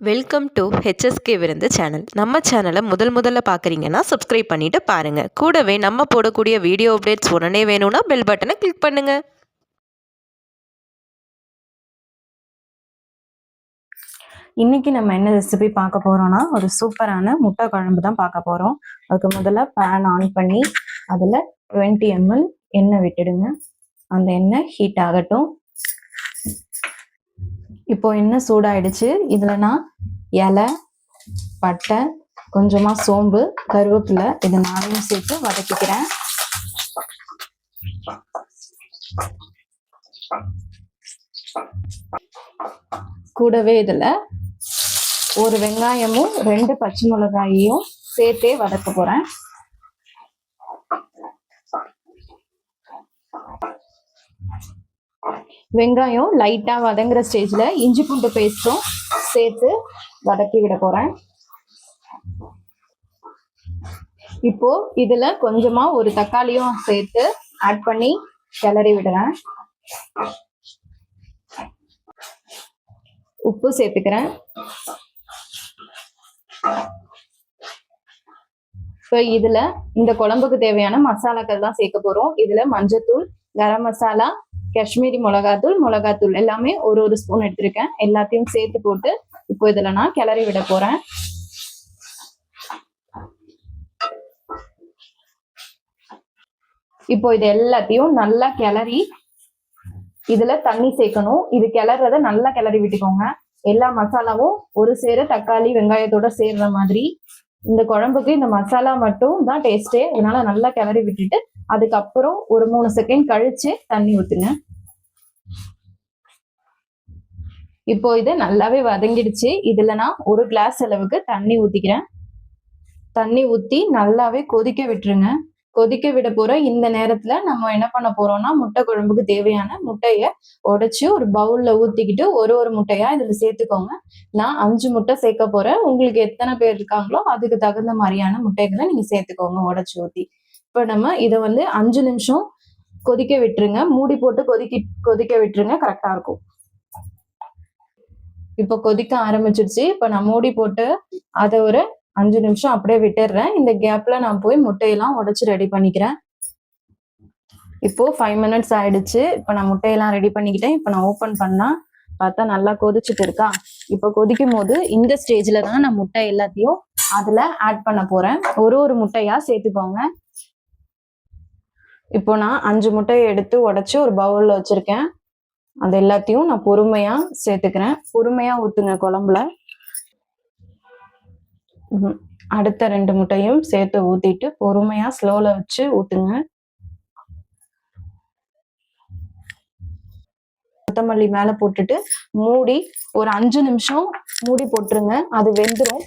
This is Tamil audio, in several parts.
வெல்கம் டு ஹெச்எஸ்கே விருந்து சேனல். நம்ம சேனலை முதல்ல பார்க்குறீங்கன்னா சப்ஸ்கிரைப் பண்ணிட்டு பாருங்கள். கூடவே நம்ம போடக்கூடிய வீடியோ அப்டேட்ஸ் உடனே வேணும்னா பெல் பட்டனை கிளிக் பண்ணுங்கள். இன்னைக்கு நம்ம என்ன ரெசிபி பார்க்க போறோம்னா ஒரு சூப்பரான முட்டை குழம்பு தான் பார்க்க போறோம். அதுக்கு முதல்ல பேன் ஆன் பண்ணி அதில் 20 ml எண்ணெய் விட்டுடுங்க. அந்த எண்ணெய் ஹீட் ஆகட்டும். இப்போ எண்ணெய் சூடாயிடுச்சு. இதில் நான் இலை, பட்டை, கொஞ்சமாக சோம்பு, கருவேப்பிலை இது நாளையும் சேர்த்து வதக்கிக்கிறேன். கூடவே இதில் ஒரு வெங்காயமும் 2 பச்சை மிளகாயையும் சேர்த்தே வதக்க போறேன். வெங்காயம் லைட்டா வதங்குற ஸ்டேஜ்ல இஞ்சி பூண்டு பேஸ்டும் சேர்த்து வதக்கி விட போறேன். இப்போ இதுல கொஞ்சமா ஒரு தக்காளியும் சேர்த்து ஆட் பண்ணி கிளறி விடுறேன். உப்பு சேர்த்துக்கிறேன். இப்போ இதுல இந்த குழம்புக்கு தேவையான மசாலாக்கள் தான் சேர்க்க போறோம். இதுல மஞ்சத்தூள், கரம் மசாலா, காஷ்மீரி மிளகாத்தூள் எல்லாமே ஒரு ஸ்பூன் எடுத்திருக்கேன். எல்லாத்தையும் சேர்த்து போட்டு இப்போ இதுல நான் கிளறி விட போறேன். இப்போ இது எல்லாத்தையும் நல்லா கிளறி இதுல தண்ணி சேர்க்கணும். இது கிளறத நல்லா கிளறி விட்டுக்கோங்க. எல்லா மசாலாவும் ஒரு சேர தக்காளி வெங்காயத்தோட சேர்ற மாதிரி. இந்த குழம்புக்கு இந்த மசாலா மட்டும் தான் டேஸ்டே. அதனால நல்லா கிளறி விட்டுட்டு அதுக்கப்புறம் ஒரு 3 செகண்ட் கழிச்சு தண்ணி ஊத்துங்க. இப்போ இது நல்லாவே வதங்கிடுச்சு. இதுல நான் 1 கிளாஸ் அளவுக்கு தண்ணி ஊத்திக்கிறேன். தண்ணி ஊத்தி நல்லாவே கொதிக்க விட்டுருங்க. கொதிக்க விட போற இந்த நேரத்துல நம்ம என்ன பண்ண போறோம்னா முட்டை குழம்புக்கு தேவையான முட்டைய உடைச்சு ஒரு பவுல்ல ஊத்திக்கிட்டு ஒரு முட்டையா இதுல சேர்த்துக்கோங்க. நான் 5 முட்டை சேர்க்க போறேன். உங்களுக்கு எத்தனை பேர் இருக்காங்களோ அதுக்கு தகுந்த மாதிரியான முட்டைகளை நீங்க சேர்த்துக்கோங்க உடைச்சு ஊத்தி. இப்ப நம்ம இதை 5 நிமிஷம் கொதிக்க விட்டுருங்க. மூடி போட்டு கொதிக்க விட்டுருங்க. கரெக்டா இருக்கும். இப்போ கொதிக்க ஆரம்பிச்சிருச்சு. இப்ப நான் மூடி போட்டு அதை ஒரு 5 நிமிஷம் அப்படியே விட்டுடுறேன். இந்த கேப்ல நான் போய் முட்டையெல்லாம் உடைச்சு ரெடி பண்ணிக்கிறேன். இப்போ 5 மினிட்ஸ் ஆயிடுச்சு. இப்போ நான் முட்டையெல்லாம் ரெடி பண்ணிக்கிட்டேன். இப்போ நான் ஓப்பன் பண்ணா பார்த்தா நல்லா கொதிச்சுட்டு இருக்கா. இப்போ கொதிக்கும் போது இந்த ஸ்டேஜ்ல தான் நான் முட்டை எல்லாத்தையும் அதுல ஆட் பண்ண போறேன். ஒரு முட்டையா சேர்த்துக்கோங்க. இப்போ நான் 5 முட்டையை எடுத்து உடைச்சு ஒரு பவுல்ல வச்சிருக்கேன். அது எல்லாத்தையும் நான் பொறுமையா சேர்த்துக்கிறேன். பொறுமையா ஊத்துங்க குழம்புல. அடுத்த 2 முட்டையும் சேர்த்து ஊத்திட்டு பொறுமையா ஸ்லோல வச்சு ஊத்துங்க. கொத்தமல்லி மேல போட்டுட்டு மூடி ஒரு 5 நிமிஷம் மூடி போட்டுருங்க. அது வெந்துடும்.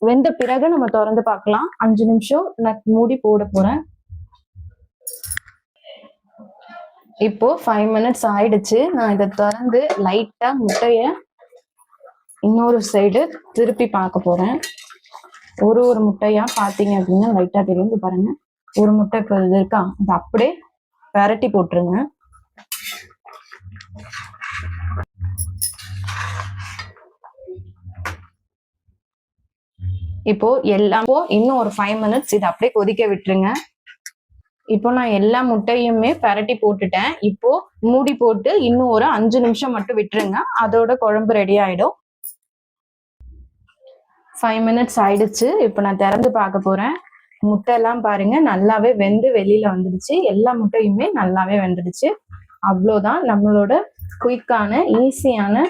வெந்த பிறகு நம்ம திறந்து பார்க்கலாம். 5 நிமிஷம் நான் மூடி போட போறேன். இப்போ 5 மினிட்ஸ் ஆயிடுச்சு. நான் இதை திறந்து லைட்டா முட்டைய இன்னொரு சைடு திருப்பி பார்க்க போறேன். ஒரு முட்டையா பாத்தீங்க அப்படின்னா லைட்டா தெரியும். பாருங்க, ஒரு முட்டை இப்போ இது இருக்கா, இது அப்படியே பெரட்டி போட்டுருங்க. இப்போ இன்னும் ஒரு 5 மினிட்ஸ் இதை அப்படியே கொதிக்க விட்டுருங்க. இப்போ நான் எல்லா முட்டையுமே பெரட்டி போட்டுட்டேன். இப்போ மூடி போட்டு இன்னும் ஒரு 5 நிமிஷம் மட்டும் விட்டுருங்க. அதோட குழம்பு ரெடி ஆயிடும். 5 மினிட்ஸ் ஆயிடுச்சு. இப்போ நான் திறந்து பார்க்க போறேன். முட்டை எல்லாம் பாருங்க நல்லாவே வெந்து வெளியில வந்துடுச்சு. எல்லா முட்டையுமே நல்லாவே வெந்துடுச்சு. அவ்வளோதான், நம்மளோட குயிக்கான ஈஸியான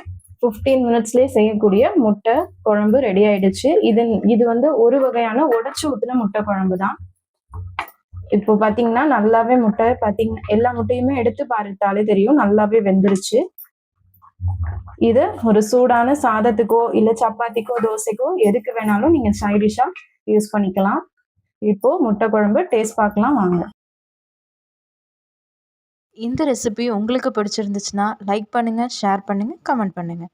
15 மினிட்ஸ்லயே செய்யக்கூடிய முட்டை குழம்பு ரெடி ஆயிடுச்சு. இது ஒரு வகையான உடைச்சு ஊத்துன முட்டை குழம்பு தான். இப்போ பாத்தீங்கன்னா நல்லாவே முட்டை பாத்தீங்கன்னா எல்லா முட்டையுமே எடுத்து பார்த்தாலே தெரியும் நல்லாவே வெந்துருச்சு. இது ஒரு சூடான சாதத்துக்கோ இல்ல சப்பாத்திக்கோ தோசைக்கோ எதுக்கு வேணாலும் நீங்க சைட் டிஷ்ஷா யூஸ் பண்ணிக்கலாம். இப்போ முட்டை குழம்பு டேஸ்ட் பார்க்கலாம் வாங்க. இந்த ரெசிபி உங்களுக்கு பிடிச்சிருந்துச்சுன்னா லைக் பண்ணுங்க, ஷேர் பண்ணுங்க, கமெண்ட் பண்ணுங்க.